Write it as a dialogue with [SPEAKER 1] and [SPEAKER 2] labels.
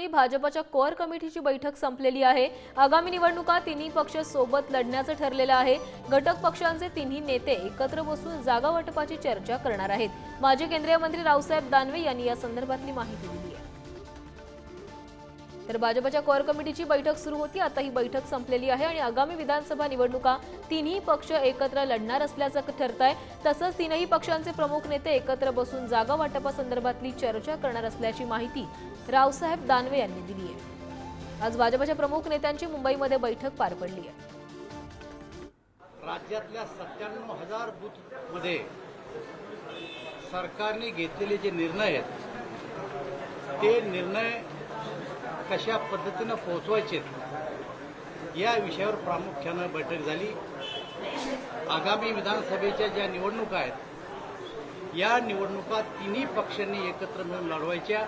[SPEAKER 1] मंत्री भाजपच्या कोअर कमिटीची बैठक संपलेली आहे। आगामी निवडणुका तिन्ही पक्ष सोबत लढण्याचं ठरलेलं आहे। घटक पक्षांचे तिन्ही नेते एकत्र बसून जागा वाटपाची चर्चा करणार आहेत। माजी केंद्रीय मंत्री रावसाहेब दानवे यांनी या संदर्भातली माहिती दिली आहे। तर भाजपच्या कोअर कमिटीची बैठक सुरू होती। आता ही बैठक संपलेली आहे आणि आगामी विधानसभा निवडणुका तिन्ही पक्ष एकत्र लढणार असल्याचं ठरतंय। तसंच तीनही पक्षांचे प्रमुख नेते एकत्र बसून जागा वाटपासंदर्भातली चर्चा करणार असल्याची माहिती रावसाहेब दानवे यांनी दिली आहे। आज भाजपच्या प्रमुख नेत्यांची मुंबईमध्ये बैठक पार पडली आहे।
[SPEAKER 2] राज्यातल्या 97,000 बूथमध्ये सरकारने घेतलेले जे निर्णय आहेत ते निर्णय कशा पद्धतीने पोहोचवायचे या विषयावर प्रामुख्याने बैठक झाली। आगामी विधानसभेच्या ज्या निवडणुका आहेत या निवडणुका तिन्ही पक्षांनी एकत्र मिळून लढवायच्या।